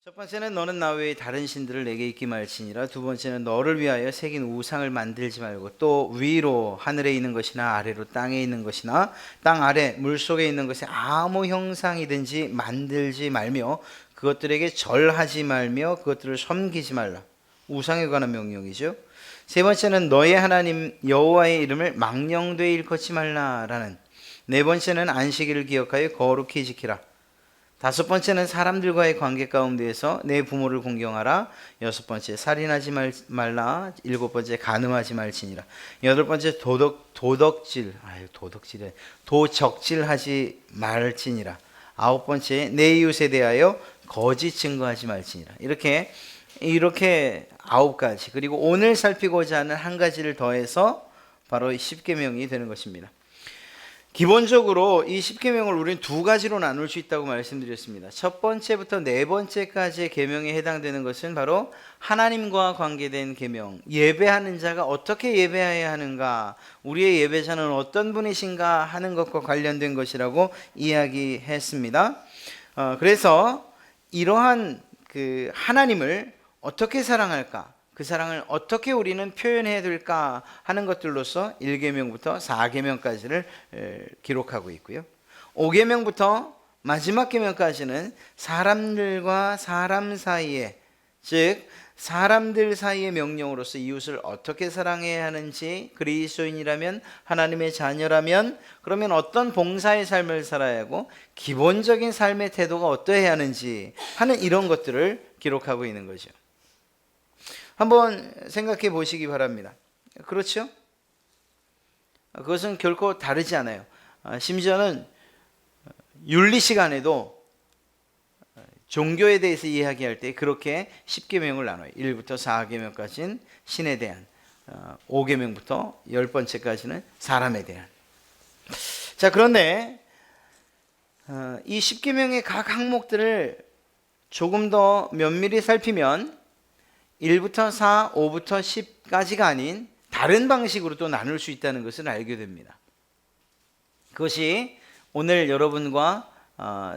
첫 번째는 너는 나 외에 다른 신들을 내게 있기 말지니라. 두 번째는 너를 위하여 새긴 우상을 만들지 말고 또 위로 하늘에 있는 것이나 아래로 땅에 있는 것이나 땅 아래 물속에 있는 것이 아무 형상이든지 만들지 말며 그것들에게 절하지 말며 그것들을 섬기지 말라. 우상에 관한 명령이죠. 세 번째는 너의 하나님 여호와의 이름을 망령되이 일컫지 말라라는. 네 번째는 안식일을 기억하여 거룩히 지키라. 다섯 번째는 사람들과의 관계 가운데에서 내 부모를 공경하라. 여섯 번째 살인하지 말라. 일곱 번째 간음하지 말지니라. 여덟 번째 도적질하지 말지니라. 아홉 번째 내 이웃에 대하여 거짓 증거하지 말지니라. 이렇게 아홉 가지, 그리고 오늘 살피고자 하는 한 가지를 더해서 바로 십계명이 되는 것입니다. 기본적으로 이 십계명을 우리는 두 가지로 나눌 수 있다고 말씀드렸습니다. 첫 번째부터 네 번째까지의 계명에 해당되는 것은 바로 하나님과 관계된 계명, 예배하는 자가 어떻게 예배해야 하는가, 우리의 예배자는 어떤 분이신가 하는 것과 관련된 것이라고 이야기했습니다. 그래서 이러한 그 하나님을 어떻게 사랑할까, 그 사랑을 어떻게 우리는 표현해야 될까 하는 것들로서 1계명부터 4계명까지를 기록하고 있고요. 5계명부터 마지막 계명까지는 사람들과 사람 사이에, 즉 사람들 사이의 명령으로서 이웃을 어떻게 사랑해야 하는지, 그리스도인이라면, 하나님의 자녀라면 그러면 어떤 봉사의 삶을 살아야 하고 기본적인 삶의 태도가 어떠해야 하는지 하는 이런 것들을 기록하고 있는 거죠. 한번 생각해 보시기 바랍니다. 그렇죠? 그것은 결코 다르지 않아요. 심지어는 윤리 시간에도 종교에 대해서 이야기할 때 그렇게 10계명을 나눠요. 1부터 4계명까지는 신에 대한, 5계명부터 10번째까지는 사람에 대한. 자, 그런데 이 10계명의 각 항목들을 조금 더 면밀히 살피면 1부터 4, 5부터 10까지가 아닌 다른 방식으로 또 나눌 수 있다는 것을 알게 됩니다. 그것이 오늘 여러분과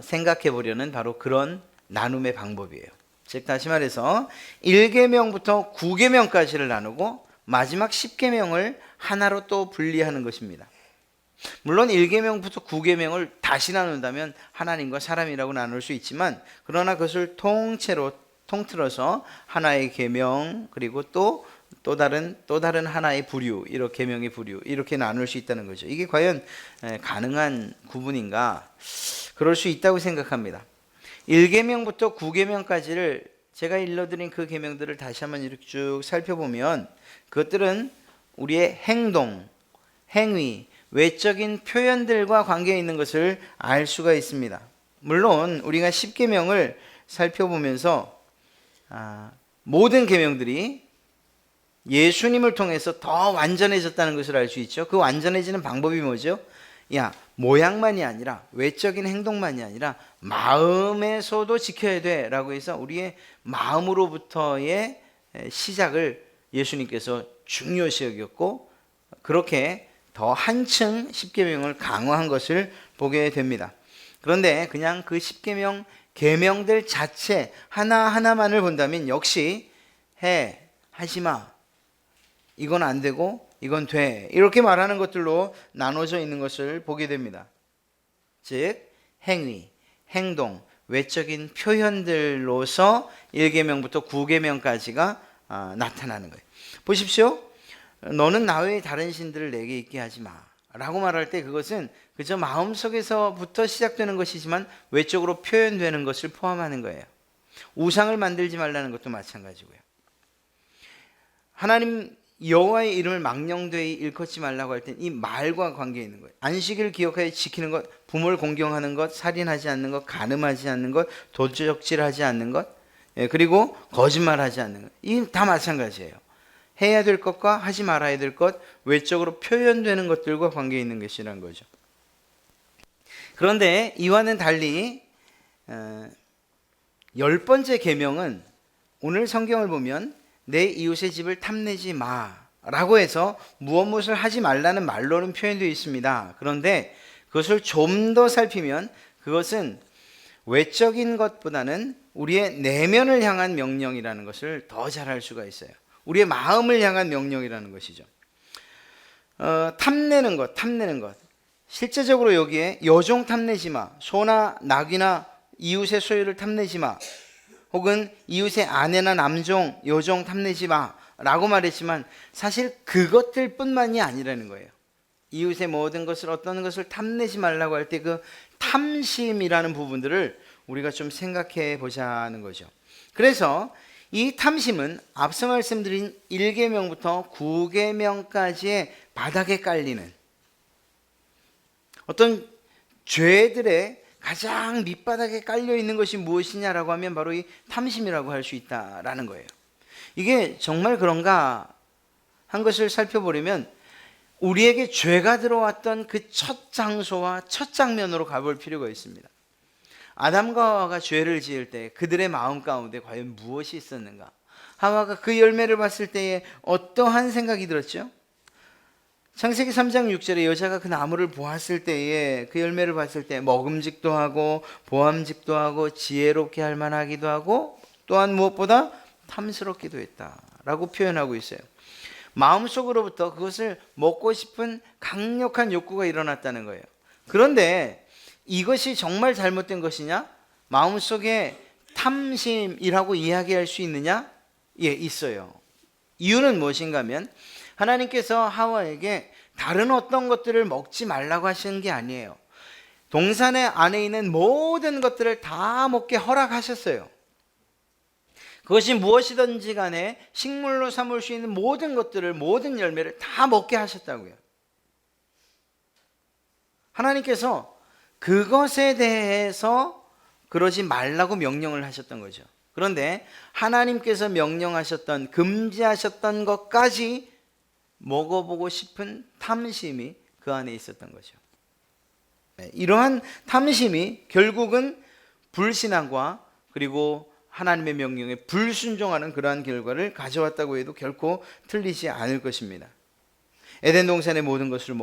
생각해 보려는 바로 그런 나눔의 방법이에요. 즉 다시 말해서 1계명부터 9계명까지를 나누고 마지막 10계명을 하나로 또 분리하는 것입니다. 물론 1계명부터 9계명을 다시 나눈다면 하나님과 사람이라고 나눌 수 있지만, 그러나 그것을 통틀어서 하나의 계명, 그리고 또 다른 하나의 부류, 이렇게 계명의 부류, 이렇게 나눌 수 있다는 거죠. 이게 과연 가능한 구분인가? 그럴 수 있다고 생각합니다. 1계명부터 9계명까지를 제가 일러드린 그 계명들을 다시 한번 이렇게 쭉 살펴보면 그것들은 우리의 행동, 행위, 외적인 표현들과 관계 있는 것을 알 수가 있습니다. 물론 우리가 10계명을 살펴보면서 모든 계명들이 예수님을 통해서 더 완전해졌다는 것을 알 수 있죠. 그 완전해지는 방법이 뭐죠? 모양만이 아니라, 외적인 행동만이 아니라 마음에서도 지켜야 돼 라고 해서 우리의 마음으로부터의 시작을 예수님께서 중요시 여겼고, 그렇게 더 한층 10계명을 강화한 것을 보게 됩니다. 그런데 그냥 그 10계명 계명들 자체 하나하나만을 본다면 역시 하지마, 이건 안 되고 이건 돼, 이렇게 말하는 것들로 나눠져 있는 것을 보게 됩니다. 즉 행위, 행동, 외적인 표현들로서 1계명부터 9계명까지가 나타나는 거예요. 보십시오. 너는 나 외에 다른 신들을 내게 있게 하지 마 라고 말할 때 그것은 그저 마음속에서부터 시작되는 것이지만 외적으로 표현되는 것을 포함하는 거예요. 우상을 만들지 말라는 것도 마찬가지고요. 하나님 여호와의 이름을 망령되이 일컫지 말라고 할 땐 이 말과 관계 있는 거예요. 안식일을 기억하여 지키는 것, 부모를 공경하는 것, 살인하지 않는 것, 간음하지 않는 것, 도적질하지 않는 것, 그리고 거짓말하지 않는 것, 이 다 마찬가지예요. 해야 될 것과 하지 말아야 될 것, 외적으로 표현되는 것들과 관계 있는 것이란 거죠. 그런데 이와는 달리 10번째 계명은 오늘 성경을 보면 내 이웃의 집을 탐내지 마라고 해서 무엇을 하지 말라는 말로는 표현되어 있습니다. 그런데 그것을 좀 더 살피면 그것은 외적인 것보다는 우리의 내면을 향한 명령이라는 것을 더 잘할 수가 있어요. 우리의 마음을 향한 명령이라는 것이죠. 탐내는 것. 실제적으로 여기에 여종 탐내지 마, 소나 낙이나 이웃의 소유를 탐내지 마, 혹은 이웃의 아내나 남종, 여종 탐내지 마 라고 말했지만 사실 그것들 뿐만이 아니라는 거예요. 이웃의 모든 것을, 어떤 것을 탐내지 말라고 할 때 그 탐심이라는 부분들을 우리가 좀 생각해 보자는 거죠. 그래서 이 탐심은 앞서 말씀드린 1계명부터 9계명까지의 바닥에 깔리는 어떤 죄들의 가장 밑바닥에 깔려 있는 것이 무엇이냐라고 하면 바로 이 탐심이라고 할 수 있다라는 거예요. 이게 정말 그런가 한 것을 살펴보려면 우리에게 죄가 들어왔던 그 첫 장소와 첫 장면으로 가볼 필요가 있습니다. 아담과 하와가 죄를 지을 때 그들의 마음 가운데 과연 무엇이 있었는가? 하와가 그 열매를 봤을 때에 어떠한 생각이 들었죠? 창세기 3장 6절에 여자가 그 나무를 보았을 때에, 그 열매를 봤을 때 먹음직도 하고 보암직도 하고 지혜롭게 할 만하기도 하고 또한 무엇보다 탐스럽기도 했다라고 표현하고 있어요. 마음속으로부터 그것을 먹고 싶은 강력한 욕구가 일어났다는 거예요. 그런데 이것이 정말 잘못된 것이냐? 마음속에 탐심이라고 이야기할 수 있느냐? 예, 있어요. 이유는 무엇인가 하면 하나님께서 하와에게 다른 어떤 것들을 먹지 말라고 하시는 게 아니에요. 동산의 안에 있는 모든 것들을 다 먹게 허락하셨어요. 그것이 무엇이든지 간에 식물로 삼을 수 있는 모든 것들을, 모든 열매를 다 먹게 하셨다고요. 하나님께서 그것에 대해서 그러지 말라고 명령을 하셨던 거죠. 그런데 하나님께서 명령하셨던, 금지하셨던 것까지 먹어보고 싶은 탐심이 그 안에 있었던 거죠. 이러한 탐심이 결국은 불신앙과 그리고 하나님의 명령에 불순종하는 그러한 결과를 가져왔다고 해도 결코 틀리지 않을 것입니다. 에덴 동산의 모든 것을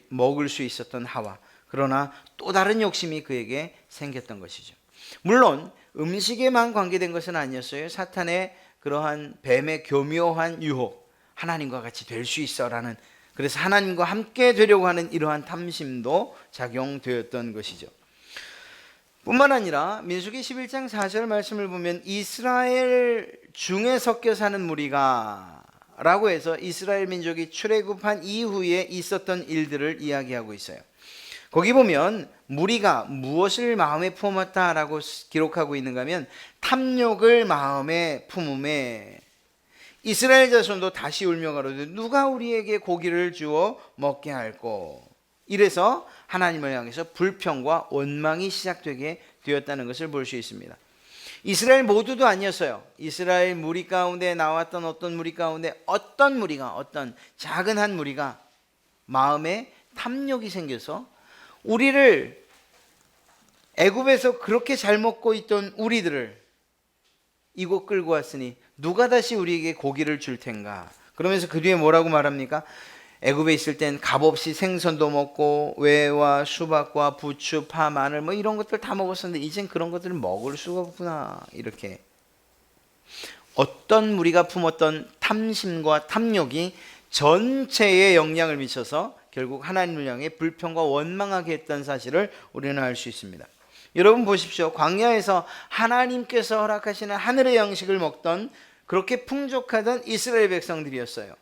먹을 수 있었던 하와, 그러나 또 다른 욕심이 그에게 생겼던 것이죠. 물론 음식에만 관계된 것은 아니었어요. 사탄의 그러한 뱀의 교묘한 유혹, 하나님과 같이 될 수 있어라는, 그래서 하나님과 함께 되려고 하는 이러한 탐심도 작용되었던 것이죠. 뿐만 아니라 민수기 11장 4절 말씀을 보면 이스라엘 중에 섞여 사는 무리가 라고 해서 이스라엘 민족이 출애굽한 이후에 있었던 일들을 이야기하고 있어요. 거기 보면 무리가 무엇을 마음에 품었다라고 기록하고 있는가 하면 탐욕을 마음에 품음에 이스라엘 자손도 다시 울며 가로되 누가 우리에게 고기를 주어 먹게 할꼬. 이래서 하나님을 향해서 불평과 원망이 시작되게 되었다는 것을 볼 수 있습니다. 이스라엘 모두도 아니었어요. 이스라엘 무리 가운데 나왔던 어떤 무리 가운데 어떤 무리가, 어떤 작은 한 무리가 마음에 탐욕이 생겨서 우리를, 애굽에서 그렇게 잘 먹고 있던 우리들을 이곳 끌고 왔으니 누가 다시 우리에게 고기를 줄 텐가. 그러면서 그 뒤에 뭐라고 말합니까? 애굽에 있을 땐 값없이 생선도 먹고 외와 수박과 부추, 파, 마늘 뭐 이런 것들 다 먹었었는데 이젠 그런 것들을 먹을 수가 없구나. 이렇게 어떤 무리가 품었던 탐심과 탐욕이 전체에 영향을 미쳐서 결국 하나님을 향해 불평과 원망하게 했던 사실을 우리는 알 수 있습니다. 여러분 보십시오. 광야에서 하나님께서 허락하시는 하늘의 양식을 먹던, 그렇게 풍족하던 이스라엘 백성들이었어요.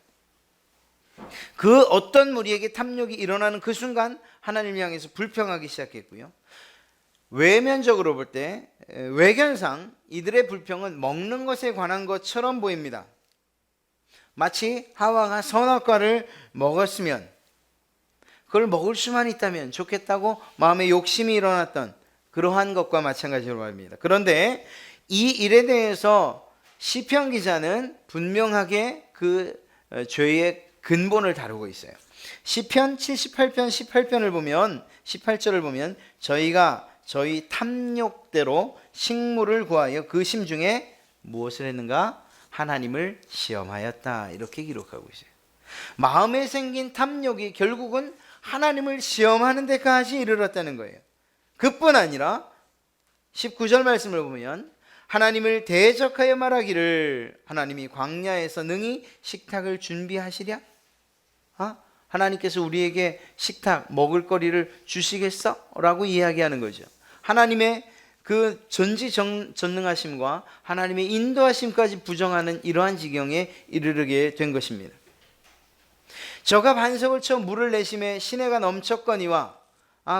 그 어떤 무리에게 탐욕이 일어나는 그 순간 하나님을 향해서 불평하기 시작했고요. 외면적으로 볼 때, 외견상 이들의 불평은 먹는 것에 관한 것처럼 보입니다. 마치 하와가 선악과를 먹었으면, 그걸 먹을 수만 있다면 좋겠다고 마음에 욕심이 일어났던 그러한 것과 마찬가지로 말입니다. 그런데 이 일에 대해서 시편 기자는 분명하게 그 죄의 근본을 다루고 있어요. 시편 78편 18편을 보면, 18절을 보면 저희가 저희 탐욕대로 식물을 구하여 그 심중에 무엇을 했는가? 하나님을 시험하였다. 이렇게 기록하고 있어요. 마음에 생긴 탐욕이 결국은 하나님을 시험하는 데까지 이르렀다는 거예요. 그뿐 아니라 19절 말씀을 보면 하나님을 대적하여 말하기를 하나님이 광야에서 능히 식탁을 준비하시랴? 하나님께서 우리에게 식탁, 먹을거리를 주시겠어? 라고 이야기하는 거죠. 하나님의 그 전지전능하심과 하나님의 인도하심까지 부정하는 이러한 지경에 이르게 된 것입니다. 저가 반석을 쳐 물을 내심에 시내가 넘쳤거니와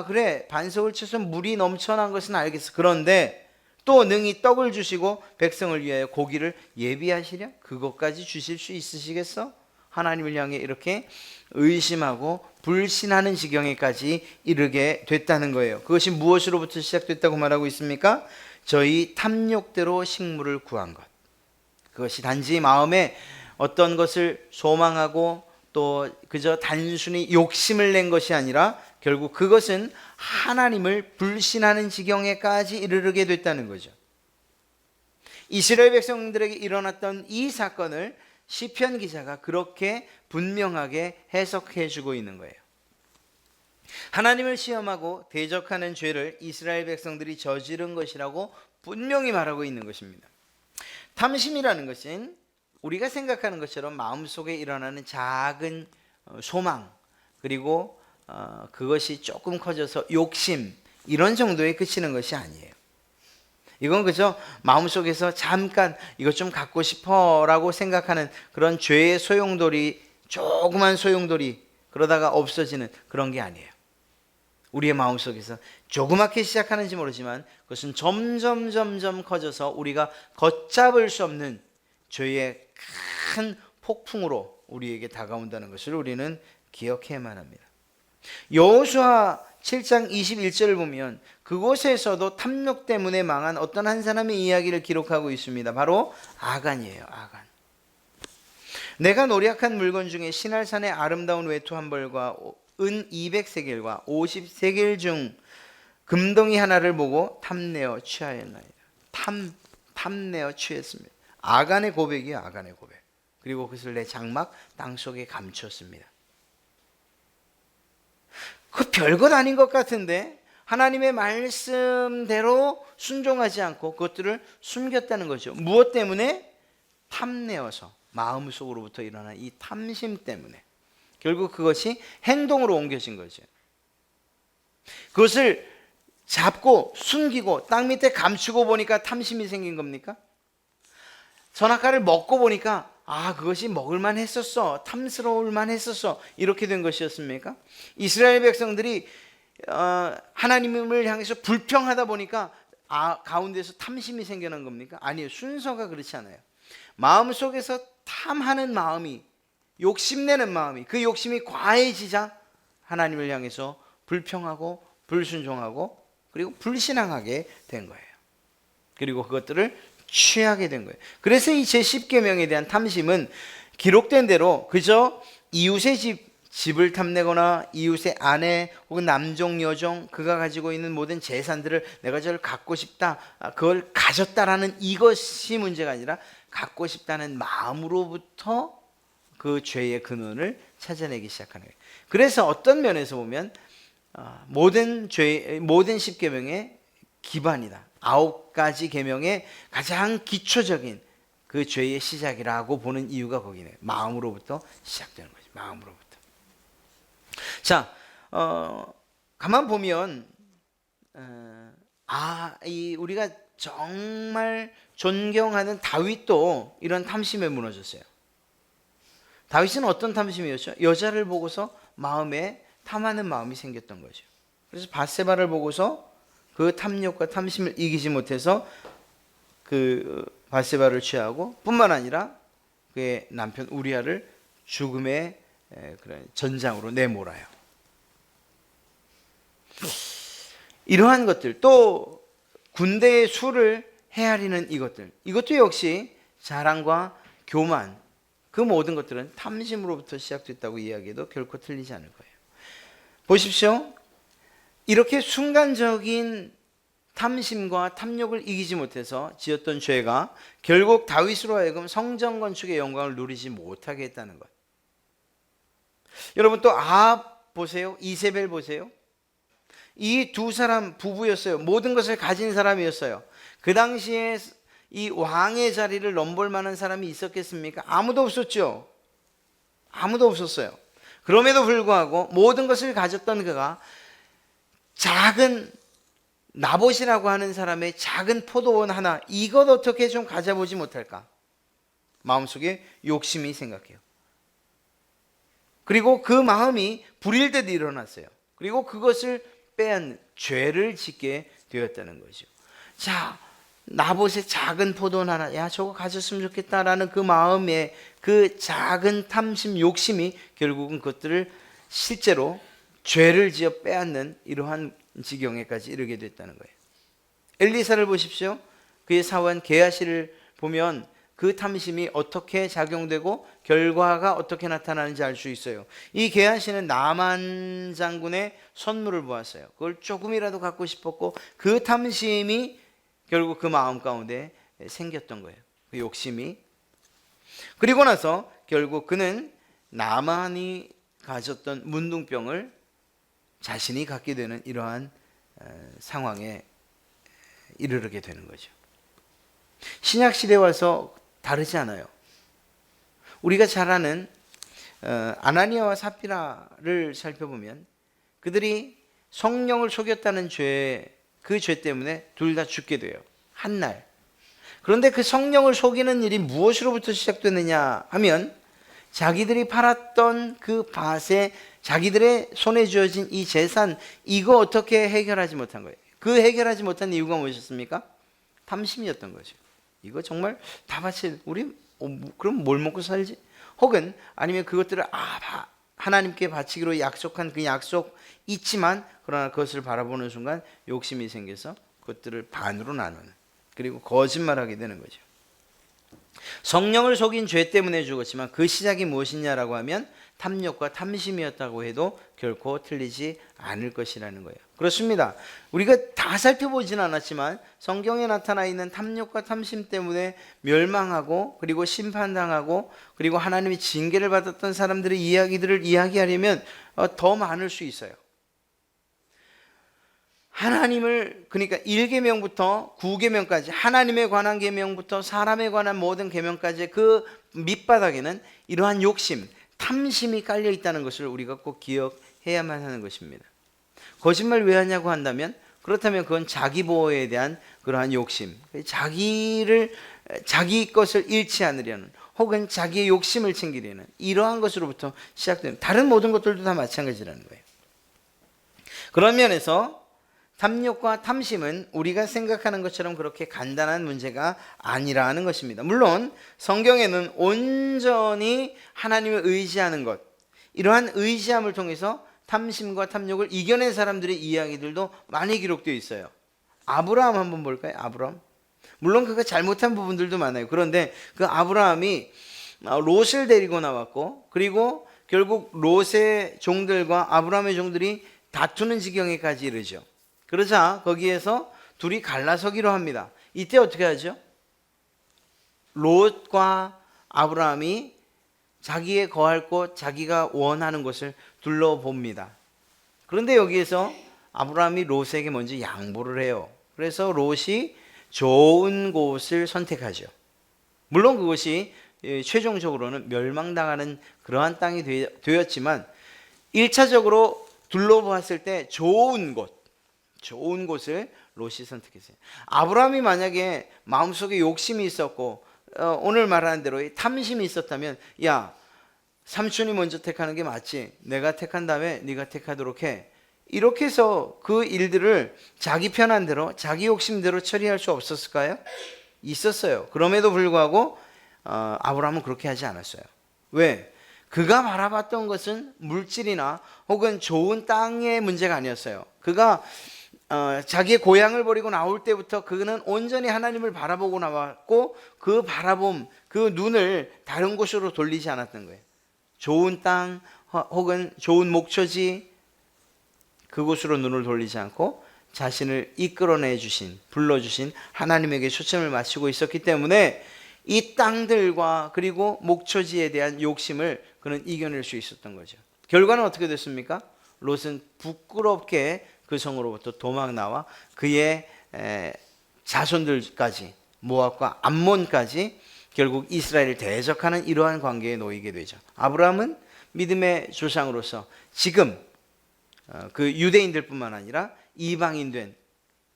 그래 반석을 쳐서 물이 넘쳐난 것은 알겠어. 그런데 또 능히 떡을 주시고 백성을 위하여 고기를 예비하시랴? 그것까지 주실 수 있으시겠어? 하나님을 향해 이렇게 의심하고 불신하는 지경에까지 이르게 됐다는 거예요. 그것이 무엇으로부터 시작됐다고 말하고 있습니까? 저희 탐욕대로 식물을 구한 것. 그것이 단지 마음에 어떤 것을 소망하고 또 그저 단순히 욕심을 낸 것이 아니라 결국 그것은 하나님을 불신하는 지경에까지 이르게 됐다는 거죠. 이스라엘 백성들에게 일어났던 이 사건을 시편 기자가 그렇게 분명하게 해석해 주고 있는 거예요. 하나님을 시험하고 대적하는 죄를 이스라엘 백성들이 저지른 것이라고 분명히 말하고 있는 것입니다. 탐심이라는 것은 우리가 생각하는 것처럼 마음속에 일어나는 작은 소망, 그리고 그것이 조금 커져서 욕심, 이런 정도에 그치는 것이 아니에요. 이건 그저 마음속에서 잠깐 이것 좀 갖고 싶어 라고 생각하는 그런 죄의 소용돌이, 조그만 소용돌이, 그러다가 없어지는 그런 게 아니에요. 우리의 마음속에서 조그맣게 시작하는지 모르지만 그것은 점점 커져서 우리가 걷잡을 수 없는 죄의 큰 폭풍으로 우리에게 다가온다는 것을 우리는 기억해야만 합니다. 여호수아 7장 21절을 보면 그곳에서도 탐욕 때문에 망한 어떤 한 사람의 이야기를 기록하고 있습니다. 바로 아간이에요. 아간. 내가 노력한 물건 중에 시날산의 아름다운 외투 한 벌과 은 200세겔과 50세겔 중 금덩이 하나를 보고 탐내어 취하였나이다. 탐내어 취했습니다. 아간의 고백이에요. 아간의 고백. 그리고 그것을 내 장막 땅속에 감추었습니다. 그 별것 아닌 것 같은데 하나님의 말씀대로 순종하지 않고 그것들을 숨겼다는 거죠. 무엇 때문에? 탐내어서, 마음속으로부터 일어난 이 탐심 때문에 결국 그것이 행동으로 옮겨진 거죠. 그것을 잡고 숨기고 땅 밑에 감추고 보니까 탐심이 생긴 겁니까? 선악과를 먹고 보니까 그것이 먹을만 했었어, 탐스러울만 했었어, 이렇게 된 것이었습니까? 이스라엘 백성들이 하나님을 향해서 불평하다 보니까 가운데서 탐심이 생겨난 겁니까? 아니에요. 순서가 그렇지 않아요. 마음속에서 탐하는 마음이, 욕심내는 마음이, 그 욕심이 과해지자 하나님을 향해서 불평하고 불순종하고 그리고 불신앙하게 된 거예요. 그리고 그것들을 취하게 된 거예요. 그래서 이 제10계명에 대한 탐심은 기록된 대로 그저 이웃의 집을 탐내거나 이웃의 아내 혹은 남종 여종, 그가 가지고 있는 모든 재산들을 내가 저를 갖고 싶다, 그걸 가졌다라는 이것이 문제가 아니라 갖고 싶다는 마음으로부터 그 죄의 근원을 찾아내기 시작하는 거예요. 그래서 어떤 면에서 보면 모든 10계명의 기반이다. 9가지 계명의 가장 기초적인 그 죄의 시작이라고 보는 이유가 거기네요. 마음으로부터 시작되는 거죠. 마음으로부터. 자, 가만 보면 우리가 정말 존경하는 다윗도 이런 탐심에 무너졌어요. 다윗은 어떤 탐심이었죠? 여자를 보고서 마음에 탐하는 마음이 생겼던 거죠. 그래서 밧세바를 보고서 그 탐욕과 탐심을 이기지 못해서 그 밧세바를 취하고 뿐만 아니라 그의 남편 우리아를 죽음의 그런 전장으로 내몰아요. 이러한 것들, 또 군대의 수를 헤아리는 이것도 역시 자랑과 교만, 그 모든 것들은 탐심으로부터 시작됐다고 이야기해도 결코 틀리지 않을 거예요. 보십시오. 이렇게 순간적인 탐심과 탐욕을 이기지 못해서 지었던 죄가 결국 다윗으로 하여금 성전 건축의 영광을 누리지 못하게 했다는 것. 여러분 또 아합 보세요. 이세벨 보세요. 이 두 사람 부부였어요. 모든 것을 가진 사람이었어요. 그 당시에 이 왕의 자리를 넘볼 만한 사람이 있었겠습니까? 아무도 없었죠. 아무도 없었어요. 그럼에도 불구하고 모든 것을 가졌던 그가 작은 나봇이라고 하는 사람의 작은 포도원 하나, 이것 어떻게 좀 가져보지 못할까? 마음속에 욕심이 생각해요. 그리고 그 마음이 불일 듯 일어났어요. 그리고 그것을 빼앗는 죄를 짓게 되었다는 거죠. 자, 나봇의 작은 포도원 하나, 야 저거 가졌으면 좋겠다라는 그 마음에 그 작은 탐심, 욕심이 결국은 그것들을 실제로 죄를 지어 빼앗는 이러한 지경에까지 이르게 됐다는 거예요. 엘리사를 보십시오. 그의 사원 게하시를 보면 그 탐심이 어떻게 작용되고 결과가 어떻게 나타나는지 알 수 있어요. 이 게하시는 나만 장군의 선물을 보았어요. 그걸 조금이라도 갖고 싶었고 그 탐심이 결국 그 마음 가운데 생겼던 거예요. 그 욕심이. 그리고 나서 결국 그는 나만이 가졌던 문둥병을 자신이 갖게 되는 이러한 상황에 이르게 되는 거죠. 신약 시대에 와서 다르지 않아요. 우리가 잘 아는 아나니아와 삽비라를 살펴보면 그들이 성령을 속였다는 죄, 그 죄 때문에 둘 다 죽게 돼요. 한 날. 그런데 그 성령을 속이는 일이 무엇으로부터 시작되느냐 하면 자기들이 팔았던 그 밭에 자기들의 손에 쥐어진 이 재산, 이거 어떻게 해결하지 못한 거예요. 그 해결하지 못한 이유가 무엇이었습니까? 탐심이었던 거죠. 이거 정말 다 바칠, 우리 그럼 뭘 먹고 살지? 혹은 아니면 그것들을 하나님께 바치기로 약속한 그 약속 있지만 그러나 그것을 바라보는 순간 욕심이 생겨서 그것들을 반으로 나누는, 그리고 거짓말하게 되는 거죠. 성령을 속인 죄 때문에 죽었지만 그 시작이 무엇이냐라고 하면 탐욕과 탐심이었다고 해도 결코 틀리지 않을 것이라는 거예요. 그렇습니다. 우리가 다 살펴보지는 않았지만 성경에 나타나 있는 탐욕과 탐심 때문에 멸망하고 그리고 심판당하고 그리고 하나님이 징계를 받았던 사람들의 이야기들을 이야기하려면 더 많을 수 있어요. 하나님을, 그러니까 1계명부터 9계명까지 하나님에 관한 계명부터 사람에 관한 모든 계명까지 그 밑바닥에는 이러한 욕심, 탐심이 깔려 있다는 것을 우리가 꼭 기억해야만 하는 것입니다. 거짓말 왜 하냐고 한다면, 그렇다면 그건 자기 보호에 대한 그러한 욕심, 자기 것을 잃지 않으려는, 혹은 자기의 욕심을 챙기려는 이러한 것으로부터 시작되는, 다른 모든 것들도 다 마찬가지라는 거예요. 그런 면에서 탐욕과 탐심은 우리가 생각하는 것처럼 그렇게 간단한 문제가 아니라는 것입니다. 물론 성경에는 온전히 하나님을 의지하는 것, 이러한 의지함을 통해서 탐심과 탐욕을 이겨낸 사람들의 이야기들도 많이 기록되어 있어요. 아브라함 한번 볼까요? 아브라함. 물론 그가 잘못한 부분들도 많아요. 그런데 그 아브라함이 롯을 데리고 나왔고, 그리고 결국 롯의 종들과 아브라함의 종들이 다투는 지경에까지 이르죠. 그러자 거기에서 둘이 갈라서기로 합니다. 이때 어떻게 하죠? 롯과 아브라함이 자기의 거할 곳, 자기가 원하는 곳을 둘러봅니다. 그런데 여기에서 아브라함이 롯에게 먼저 양보를 해요. 그래서 롯이 좋은 곳을 선택하죠. 물론 그것이 최종적으로는 멸망당하는 그러한 땅이 되었지만 1차적으로 둘러보았을 때 좋은 곳을 롯이 선택했어요. 아브라함이 만약에 마음속에 욕심이 있었고 오늘 말하는 대로 탐심이 있었다면, 야, 삼촌이 먼저 택하는 게 맞지, 내가 택한 다음에 네가 택하도록 해, 이렇게 해서 그 일들을 자기 편한 대로 자기 욕심대로 처리할 수 없었을까요? 있었어요. 그럼에도 불구하고 아브라함은 그렇게 하지 않았어요. 왜? 그가 바라봤던 것은 물질이나 혹은 좋은 땅의 문제가 아니었어요. 그가 자기의 고향을 버리고 나올 때부터 그는 온전히 하나님을 바라보고 나왔고, 그 바라봄, 그 눈을 다른 곳으로 돌리지 않았던 거예요. 좋은 땅 혹은 좋은 목초지, 그곳으로 눈을 돌리지 않고 자신을 이끌어내 주신, 불러주신 하나님에게 초점을 맞추고 있었기 때문에 이 땅들과 그리고 목초지에 대한 욕심을 그는 이겨낼 수 있었던 거죠. 결과는 어떻게 됐습니까? 롯은 부끄럽게 그 성으로부터 도망 나와 그의 자손들까지 모압과 암몬까지 결국 이스라엘을 대적하는 이러한 관계에 놓이게 되죠. 아브라함은 믿음의 조상으로서 지금 그 유대인들뿐만 아니라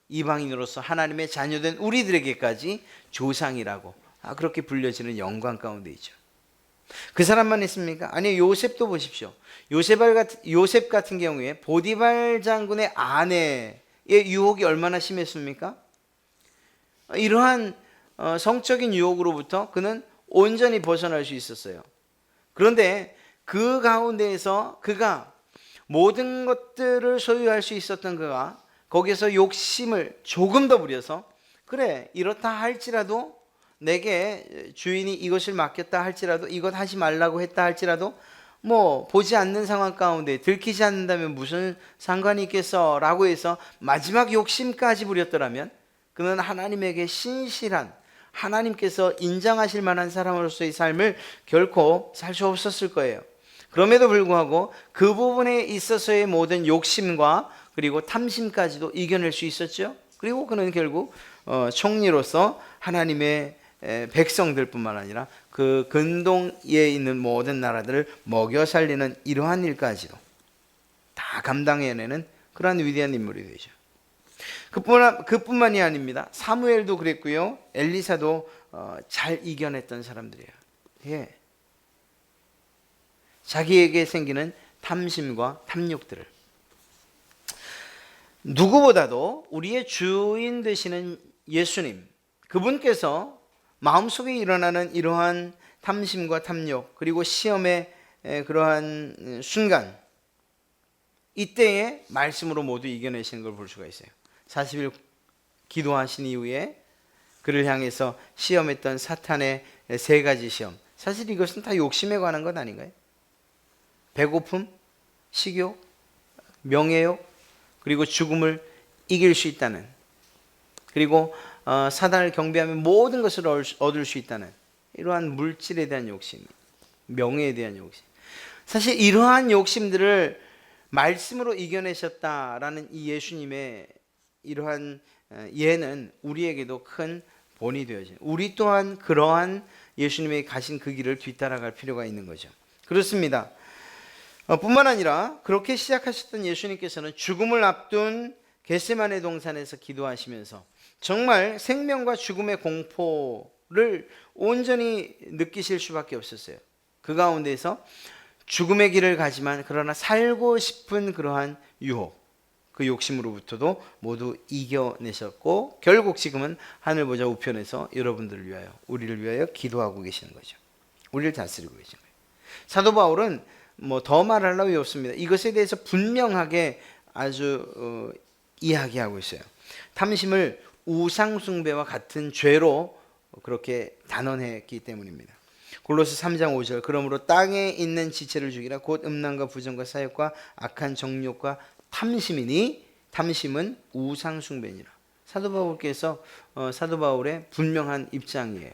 이방인으로서 하나님의 자녀된 우리들에게까지 조상이라고 그렇게 불려지는 영광 가운데 있죠. 그 사람만 있습니까? 아니요, 요셉도 보십시오. 요셉 같은 경우에 보디발 장군의 아내의 유혹이 얼마나 심했습니까? 이러한 성적인 유혹으로부터 그는 온전히 벗어날 수 있었어요. 그런데 그 가운데에서 그가 모든 것들을 소유할 수 있었던 그가 거기에서 욕심을 조금 더 부려서, 그래 이렇다 할지라도 내게 주인이 이것을 맡겼다 할지라도, 이것 하지 말라고 했다 할지라도 뭐 보지 않는 상황 가운데 들키지 않는다면 무슨 상관이 있겠어 라고 해서 마지막 욕심까지 부렸더라면 그는 하나님에게 신실한, 하나님께서 인정하실 만한 사람으로서의 삶을 결코 살 수 없었을 거예요. 그럼에도 불구하고 그 부분에 있어서의 모든 욕심과 그리고 탐심까지도 이겨낼 수 있었죠. 그리고 그는 결국 총리로서 하나님의 백성들뿐만 아니라 그 근동에 있는 모든 나라들을 먹여 살리는 이러한 일까지도 다 감당해내는 그러한 위대한 인물이 되죠. 그뿐만이 아닙니다. 사무엘도 그랬고요, 엘리사도 잘 이겨냈던 사람들이에요. 예. 자기에게 생기는 탐심과 탐욕들을 누구보다도 우리의 주인 되시는 예수님, 그분께서 마음속에 일어나는 이러한 탐심과 탐욕, 그리고 시험의 그러한 순간, 이때에 말씀으로 모두 이겨내시는 걸 볼 수가 있어요. 40일 기도하신 이후에 그를 향해서 시험했던 사탄의 세 가지 시험, 사실 이것은 다 욕심에 관한 것 아닌가요? 배고픔, 식욕, 명예욕, 그리고 죽음을 이길 수 있다는, 그리고 사단을 경배하면 모든 것을 얻을 수 있다는 이러한 물질에 대한 욕심, 명예에 대한 욕심. 사실 이러한 욕심들을 말씀으로 이겨내셨다라는 이 예수님의 이러한 예는 우리에게도 큰 본이 되어져요. 우리 또한 그러한 예수님의 가신 그 길을 뒤따라갈 필요가 있는 거죠. 그렇습니다. 뿐만 아니라 그렇게 시작하셨던 예수님께서는 죽음을 앞둔 겟세마네 동산에서 기도하시면서 정말 생명과 죽음의 공포를 온전히 느끼실 수밖에 없었어요. 그 가운데서 죽음의 길을 가지만 그러나 살고 싶은 그러한 유혹, 그 욕심으로부터도 모두 이겨내셨고 결국 지금은 하늘 보좌 우편에서 여러분들을 위하여, 우리를 위하여 기도하고 계시는 거죠. 우리를 다스리고 계신 거예요. 사도 바울은 뭐 더 말할 나위 없습니다. 이것에 대해서 분명하게 아주 이야기하고 있어요. 탐심을 우상숭배와 같은 죄로 그렇게 단언했기 때문입니다. 골로새 3장 5절, 그러므로 땅에 있는 지체를 죽이라. 곧 음란과 부정과 사욕과 악한 정욕과 탐심이니 탐심은 우상숭배니라. 사도 바울께서 사도 바울의 분명한 입장이에요.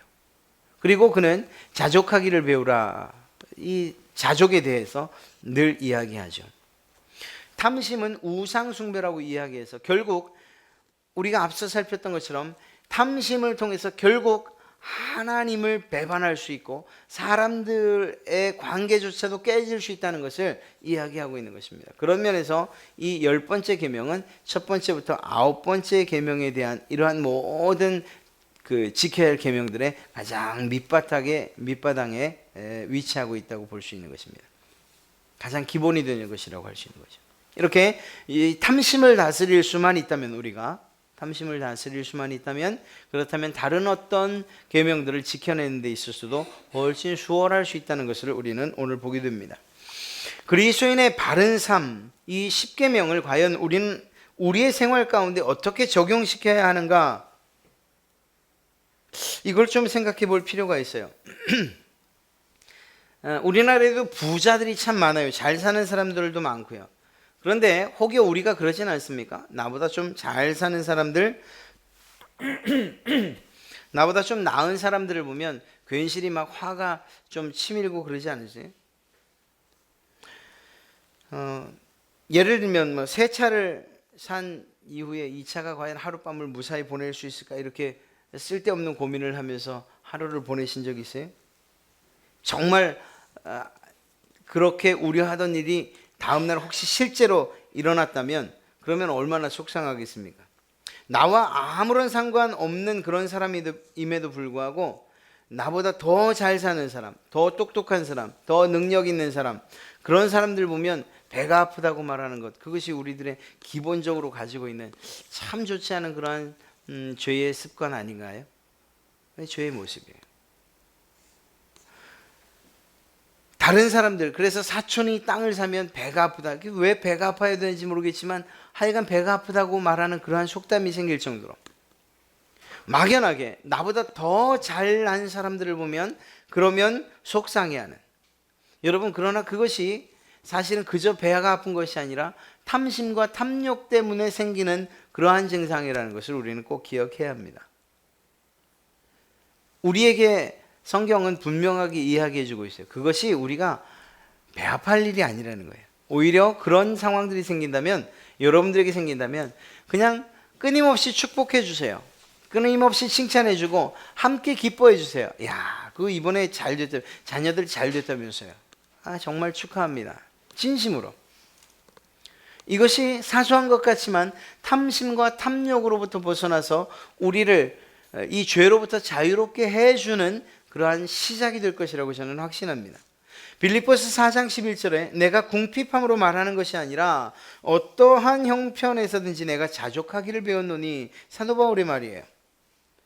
그리고 그는 자족하기를 배우라. 이 자족에 대해서 늘 이야기하죠. 탐심은 우상숭배라고 이야기해서 결국 우리가 앞서 살폈던 것처럼 탐심을 통해서 결국 하나님을 배반할 수 있고 사람들의 관계조차도 깨질 수 있다는 것을 이야기하고 있는 것입니다. 그런 면에서 이 10번째 계명은 첫 번째부터 9번째 계명에 대한 이러한 모든 그 지켜야 할 계명들의 가장 밑바닥에 위치하고 있다고 볼 수 있는 것입니다. 가장 기본이 되는 것이라고 할 수 있는 거죠. 이렇게 이 탐심을 다스릴 수만 있다면, 우리가 탐심을 다스릴 수만 있다면, 그렇다면 다른 어떤 계명들을 지켜내는 데 있어서도 훨씬 수월할 수 있다는 것을 우리는 오늘 보게 됩니다. 그리스도인의 바른 삶, 이 10계명을 과연 우리는 우리의 생활 가운데 어떻게 적용시켜야 하는가, 이걸 좀 생각해 볼 필요가 있어요. 우리나라에도 부자들이 참 많아요. 잘 사는 사람들도 많고요. 그런데 혹여 우리가 그러진 않습니까? 나보다 좀 잘 사는 사람들, 나보다 좀 나은 사람들을 보면 괜시리 막 화가 좀 치밀고 그러지 않으세요? 예를 들면 뭐 새 차를 산 이후에 이 차가 과연 하룻밤을 무사히 보낼 수 있을까 이렇게 쓸데없는 고민을 하면서 하루를 보내신 적 있어요? 정말 그렇게 우려하던 일이 다음날 혹시 실제로 일어났다면 그러면 얼마나 속상하겠습니까? 나와 아무런 상관없는 그런 사람임에도 불구하고 나보다 더 잘 사는 사람, 더 똑똑한 사람, 더 능력 있는 사람, 그런 사람들 보면 배가 아프다고 말하는 것, 그것이 우리들의 기본적으로 가지고 있는 참 좋지 않은 그러한 죄의 습관 아닌가요? 죄의 모습이에요. 다른 사람들, 그래서 사촌이 땅을 사면 배가 아프다. 왜 배가 아파야 되는지 모르겠지만 하여간 배가 아프다고 말하는 그러한 속담이 생길 정도로 막연하게 나보다 더 잘난 사람들을 보면 그러면 속상해하는. 여러분, 그러나 그것이 사실은 그저 배가 아픈 것이 아니라 탐심과 탐욕 때문에 생기는 그러한 증상이라는 것을 우리는 꼭 기억해야 합니다. 우리에게 성경은 분명하게 이야기해 주고 있어요. 그것이 우리가 배 아파할 일이 아니라는 거예요. 오히려 그런 상황들이 생긴다면, 여러분들에게 생긴다면 그냥 끊임없이 축복해 주세요. 끊임없이 칭찬해 주고 함께 기뻐해 주세요. 야, 그 이번에 잘 됐다, 자녀들 잘 됐다면서요. 아, 정말 축하합니다. 진심으로. 이것이 사소한 것 같지만 탐심과 탐욕으로부터 벗어나서 우리를 이 죄로부터 자유롭게 해주는 그러한 시작이 될 것이라고 저는 확신합니다. 빌립보서 4장 11절에 내가 궁핍함으로 말하는 것이 아니라 어떠한 형편에서든지 내가 자족하기를 배웠노니, 사도 바울의 말이에요.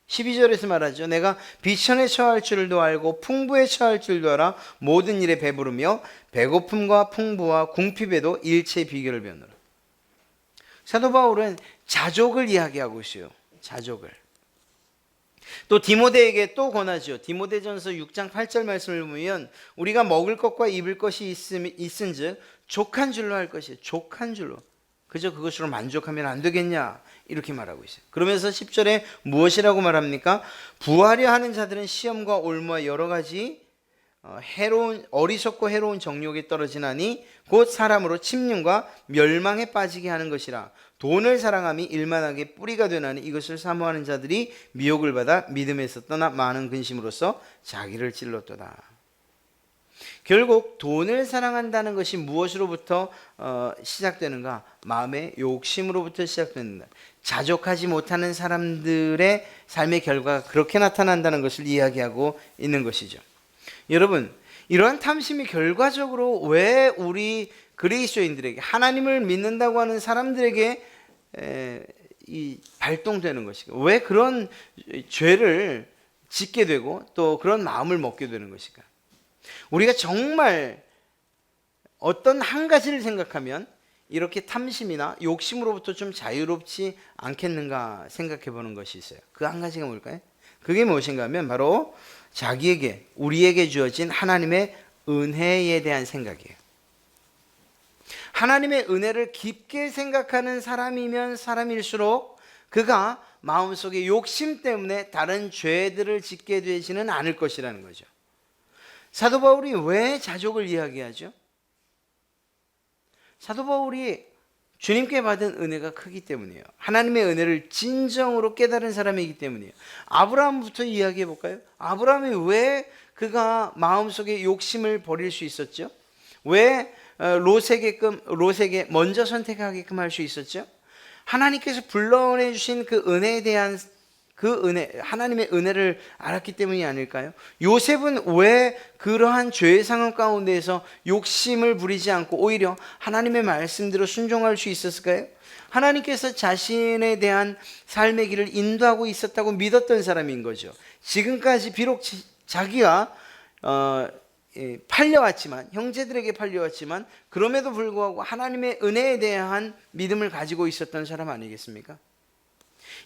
12절에서 말하죠. 내가 비천에 처할 줄도 알고 풍부에 처할 줄도 알아 모든 일에 배부르며 배고픔과 풍부와 궁핍에도 일체의 비결을 배우노라. 사도 바울은 자족을 이야기하고 있어요. 자족을. 또 디모데에게 또 권하죠. 디모데전서 6장 8절 말씀을 보면 우리가 먹을 것과 입을 것이 있은즉 족한 줄로 할 것이에요. 족한 줄로. 그저 그것으로 만족하면 안 되겠냐 이렇게 말하고 있어요. 그러면서 10절에 무엇이라고 말합니까? 부하려 하는 자들은 시험과 올무와 여러 가지 어리석고 해로운 정욕에 떨어지나니 곧 사람으로 침륜과 멸망에 빠지게 하는 것이라. 돈을 사랑함이 일만하게 뿌리가 되나니 이것을 사모하는 자들이 미혹을 받아 믿음에서 떠나 많은 근심으로써 자기를 찔렀도다. 결국 돈을 사랑한다는 것이 무엇으로부터 시작되는가? 마음의 욕심으로부터 시작된다. 자족하지 못하는 사람들의 삶의 결과가 그렇게 나타난다는 것을 이야기하고 있는 것이죠. 여러분, 이러한 탐심이 결과적으로 왜 우리 그리스도인들에게, 하나님을 믿는다고 하는 사람들에게 발동되는 것일까? 왜 그런 죄를 짓게 되고 또 그런 마음을 먹게 되는 것일까? 우리가 정말 어떤 한 가지를 생각하면 이렇게 탐심이나 욕심으로부터 좀 자유롭지 않겠는가 생각해 보는 것이 있어요. 그 한 가지가 뭘까요? 그게 무엇인가 하면 바로 자기에게, 우리에게 주어진 하나님의 은혜에 대한 생각이에요. 하나님의 은혜를 깊게 생각하는 사람이면 사람일수록 그가 마음속에 욕심 때문에 다른 죄들을 짓게 되지는 않을 것이라는 거죠. 사도 바울이 왜 자족을 이야기하죠? 사도 바울이 주님께 받은 은혜가 크기 때문이에요. 하나님의 은혜를 진정으로 깨달은 사람이기 때문이에요. 아브라함부터 이야기해 볼까요? 아브라함이 왜 그가 마음속에 욕심을 버릴 수 있었죠? 왜 롯에게 먼저 선택하게끔 할 수 있었죠? 하나님께서 불러내 주신 그 은혜에 대한 하나님의 은혜를 알았기 때문이 아닐까요? 요셉은 왜 그러한 죄의 상황 가운데에서 욕심을 부리지 않고 오히려 하나님의 말씀대로 순종할 수 있었을까요? 하나님께서 자신에 대한 삶의 길을 인도하고 있었다고 믿었던 사람인 거죠. 지금까지 비록 자기가 팔려왔지만, 형제들에게 팔려왔지만 그럼에도 불구하고 하나님의 은혜에 대한 믿음을 가지고 있었던 사람 아니겠습니까?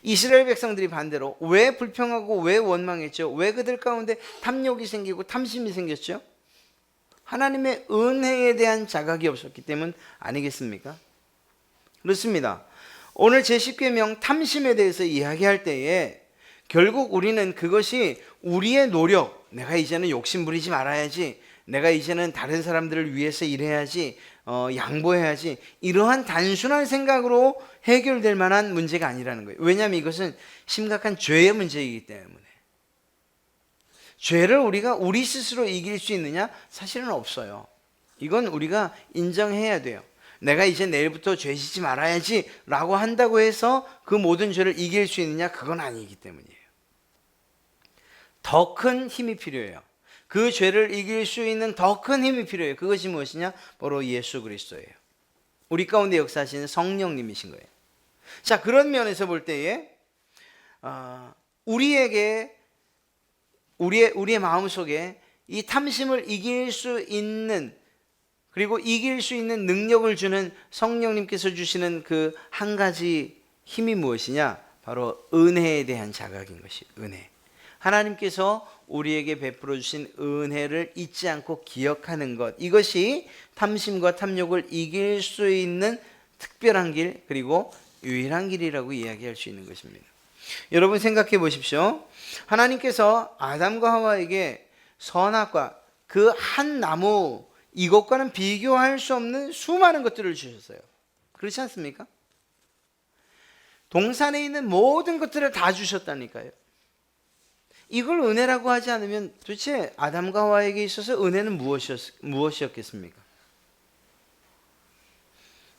이스라엘 백성들이 반대로 왜 불평하고 왜 원망했죠? 왜 그들 가운데 탐욕이 생기고 탐심이 생겼죠? 하나님의 은혜에 대한 자각이 없었기 때문 아니겠습니까? 그렇습니다. 오늘 제10계명 탐심에 대해서 이야기할 때에 결국 우리는 그것이 우리의 노력, 내가 이제는 욕심 부리지 말아야지, 내가 이제는 다른 사람들을 위해서 일해야지, 양보해야지, 이러한 단순한 생각으로 해결될 만한 문제가 아니라는 거예요. 왜냐하면 이것은 심각한 죄의 문제이기 때문에. 죄를 우리가 우리 스스로 이길 수 있느냐? 사실은 없어요. 이건 우리가 인정해야 돼요. 내가 이제 내일부터 죄 짓지 말아야지 라고 한다고 해서 그 모든 죄를 이길 수 있느냐? 그건 아니기 때문이에요. 더 큰 힘이 필요해요. 그 죄를 이길 수 있는 더 큰 힘이 필요해요. 그것이 무엇이냐? 바로 예수 그리스도예요. 우리 가운데 역사하시는 성령님이신 거예요. 자, 그런 면에서 볼 때에 우리의 마음속에 이 탐심을 이길 수 있는, 그리고 이길 수 있는 능력을 주는 성령님께서 주시는 그 한 가지 힘이 무엇이냐? 바로 은혜에 대한 자각인 것이 은혜. 하나님께서 우리에게 베풀어 주신 은혜를 잊지 않고 기억하는 것, 이것이 탐심과 탐욕을 이길 수 있는 특별한 길, 그리고 유일한 길이라고 이야기할 수 있는 것입니다. 여러분 생각해 보십시오. 하나님께서 아담과 하와에게 선악과 그 한 나무, 이것과는 비교할 수 없는 수많은 것들을 주셨어요. 그렇지 않습니까? 동산에 있는 모든 것들을 다 주셨다니까요. 이걸 은혜라고 하지 않으면 도대체 아담과 하와에게 있어서 은혜는 무엇이었겠습니까?